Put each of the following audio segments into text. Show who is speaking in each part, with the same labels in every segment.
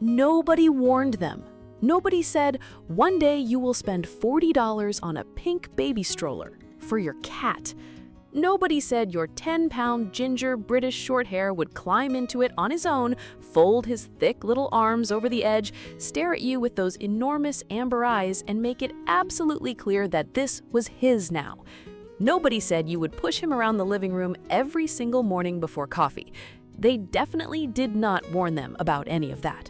Speaker 1: Nobody warned them. Nobody said, one day you will spend $40 on a pink baby stroller for your cat. Nobody said your 10-pound ginger British short hair would climb into it on his own, fold his thick little arms over the edge, stare at you with those enormous amber eyes, and make it absolutely clear that this was his now. Nobody said you would push him around the living room every single morning before coffee. They definitely did not warn them about any of that.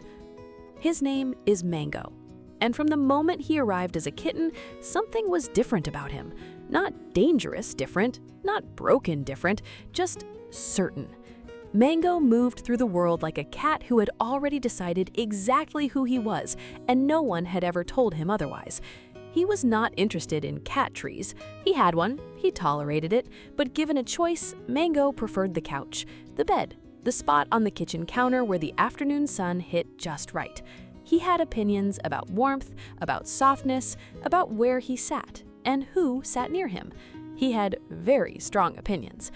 Speaker 1: His name is Mango, and from the moment he arrived as a kitten, something was different about him. Not dangerous different, not broken different, just certain. Mango moved through the world like a cat who had already decided exactly who he was, and no one had ever told him otherwise. He was not interested in cat trees. He had one, he tolerated it, but given a choice, Mango preferred the couch, the bed, the spot on the kitchen counter where the afternoon sun hit just right. He had opinions about warmth, about softness, about where he sat, and who sat near him. He had very strong opinions.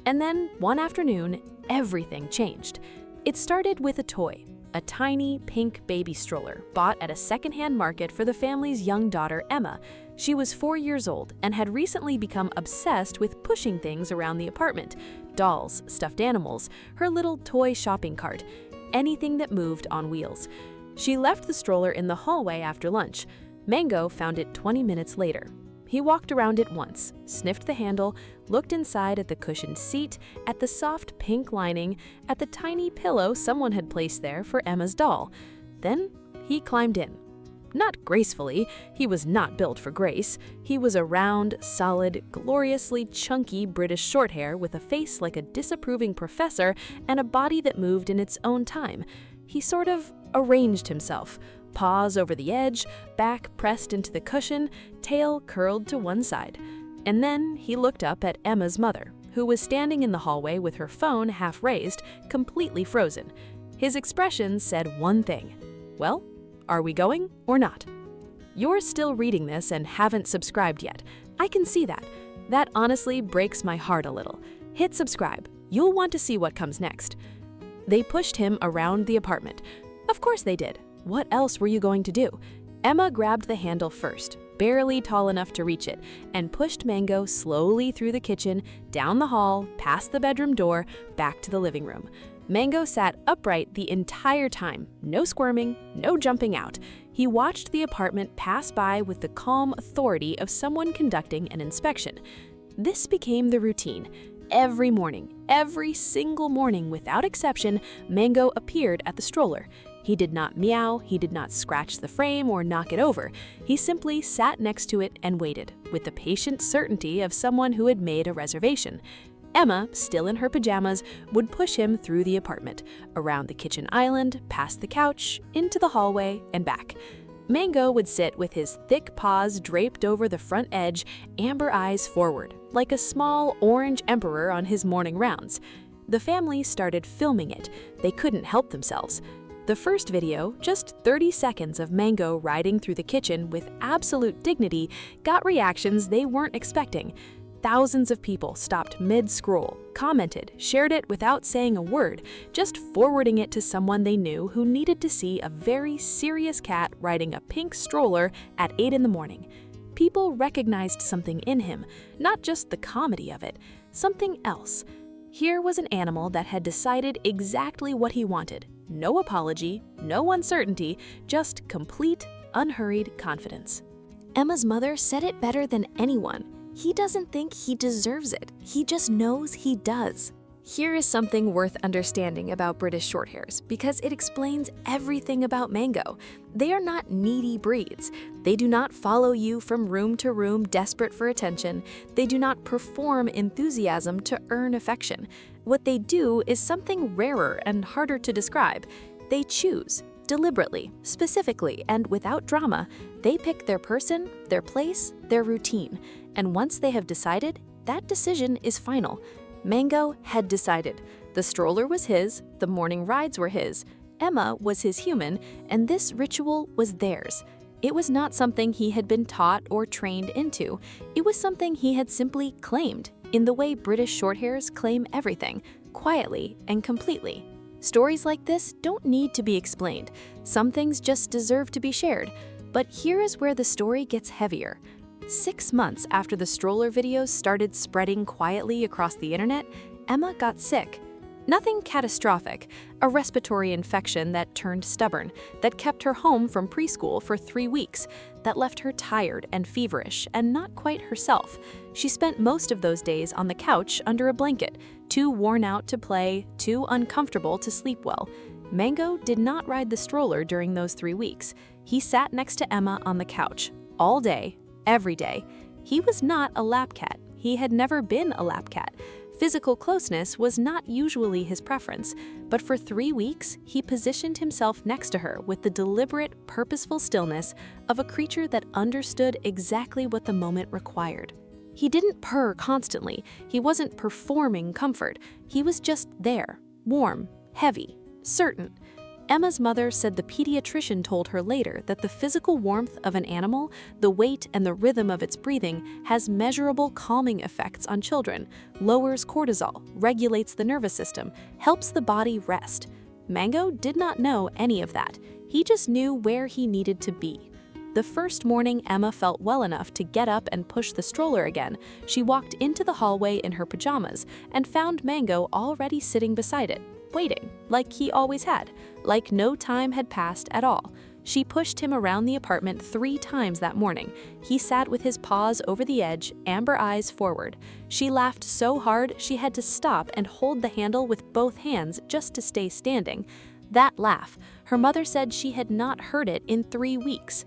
Speaker 1: And then, one afternoon, everything changed. It started with a toy, a tiny pink baby stroller bought at a secondhand market for the family's young daughter, Emma. She was 4 years old and had recently become obsessed with pushing things around the apartment. Dolls, stuffed animals, her little toy shopping cart, anything that moved on wheels. She left the stroller in the hallway after lunch. Mango found it 20 minutes later. He walked around it once, sniffed the handle, looked inside at the cushioned seat, at the soft pink lining, at the tiny pillow someone had placed there for Emma's doll. Then he climbed in. Not gracefully, he was not built for grace. He was a round, solid, gloriously chunky British shorthair with a face like a disapproving professor and a body that moved in its own time. He sort of arranged himself. Paws over the edge, back pressed into the cushion, tail curled to one side. And then he looked up at Emma's mother, who was standing in the hallway with her phone half raised, completely frozen. His expression said one thing. Well, are we going or not? You're still reading this and haven't subscribed yet. I can see that. That honestly breaks my heart a little. Hit subscribe. You'll want to see what comes next. They pushed him around the apartment. Of course they did. What else were you going to do? Emma grabbed the handle first, barely tall enough to reach it, and pushed Mango slowly through the kitchen, down the hall, past the bedroom door, back to the living room. Mango sat upright the entire time, no squirming, no jumping out. He watched the apartment pass by with the calm authority of someone conducting an inspection. This became the routine. Every morning, every single morning without exception, Mango appeared at the stroller. He did not meow, he did not scratch the frame or knock it over. He simply sat next to it and waited, with the patient certainty of someone who had made a reservation. Emma, still in her pajamas, would push him through the apartment, around the kitchen island, past the couch, into the hallway, and back. Mango would sit with his thick paws draped over the front edge, amber eyes forward, like a small orange emperor on his morning rounds. The family started filming it. They couldn't help themselves. The first video, just 30 seconds of Mango riding through the kitchen with absolute dignity, got reactions they weren't expecting. Thousands of people stopped mid-scroll, commented, shared it without saying a word, just forwarding it to someone they knew who needed to see a very serious cat riding a pink stroller at 8 in the morning. People recognized something in him, not just the comedy of it, something else. Here was an animal that had decided exactly what he wanted. No apology, no uncertainty, just complete, unhurried confidence.
Speaker 2: Emma's mother said it better than anyone. He doesn't think he deserves it. He just knows he does. Here is something worth understanding about British Shorthairs because it explains everything about Mango. They are not needy breeds. They do not follow you from room to room desperate for attention. They do not perform enthusiasm to earn affection. What they do is something rarer and harder to describe. They choose. Deliberately, specifically, and without drama, they pick their person, their place, their routine. And once they have decided, that decision is final. Mango had decided. The stroller was his, the morning rides were his, Emma was his human, and this ritual was theirs. It was not something he had been taught or trained into. It was something he had simply claimed, in the way British Shorthairs claim everything, quietly and completely. Stories like this don't need to be explained. Some things just deserve to be shared. But here is where the story gets heavier. 6 months after the stroller videos started spreading quietly across the internet, Emma got sick. Nothing catastrophic, a respiratory infection that turned stubborn, that kept her home from preschool for 3 weeks, that left her tired and feverish and not quite herself. She spent most of those days on the couch under a blanket, too worn out to play, too uncomfortable to sleep well. Mango did not ride the stroller during those 3 weeks. He sat next to Emma on the couch, all day, every day. He was not a lap cat. He had never been a lap cat. Physical closeness was not usually his preference, but for 3 weeks, he positioned himself next to her with the deliberate, purposeful stillness of a creature that understood exactly what the moment required. He didn't purr constantly. He wasn't performing comfort. He was just there, warm, heavy, certain. Emma's mother said the pediatrician told her later that the physical warmth of an animal, the weight and the rhythm of its breathing, has measurable calming effects on children, lowers cortisol, regulates the nervous system, helps the body rest. Mango did not know any of that. He just knew where he needed to be. The first morning Emma felt well enough to get up and push the stroller again, she walked into the hallway in her pajamas and found Mango already sitting beside it, waiting, like he always had, like no time had passed at all. She pushed him around the apartment 3 times that morning. He sat with his paws over the edge, amber eyes forward. She laughed so hard she had to stop and hold the handle with both hands just to stay standing. That laugh, her mother said she had not heard it in 3 weeks.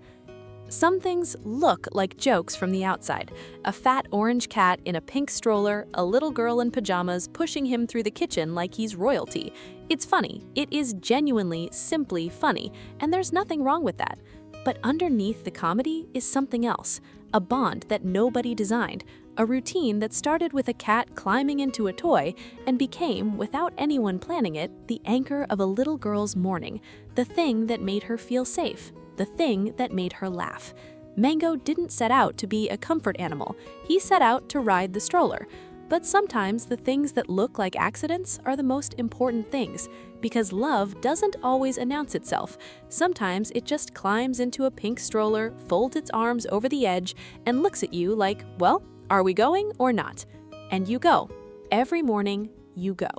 Speaker 2: Some things look like jokes from the outside. A fat orange cat in a pink stroller, a little girl in pajamas pushing him through the kitchen like he's royalty. It's funny. It is genuinely, simply funny, and there's nothing wrong with that. But underneath the comedy is something else, a bond that nobody designed, a routine that started with a cat climbing into a toy and became, without anyone planning it, the anchor of a little girl's morning, the thing that made her feel safe. The thing that made her laugh. Mango didn't set out to be a comfort animal. He set out to ride the stroller. But sometimes the things that look like accidents are the most important things, because love doesn't always announce itself. Sometimes it just climbs into a pink stroller, folds its arms over the edge, and looks at you like, well, are we going or not? And you go. Every morning, you go.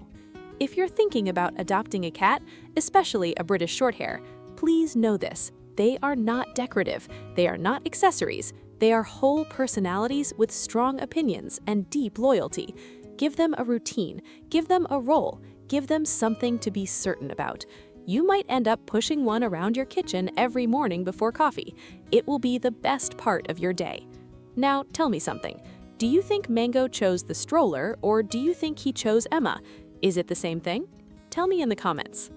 Speaker 2: If you're thinking about adopting a cat, especially a British Shorthair, please know this. They are not decorative. They are not accessories. They are whole personalities with strong opinions and deep loyalty. Give them a routine. Give them a role. Give them something to be certain about. You might end up pushing one around your kitchen every morning before coffee. It will be the best part of your day. Now, tell me something. Do you think Mango chose the stroller, or do you think he chose Emma? Is it the same thing? Tell me in the comments.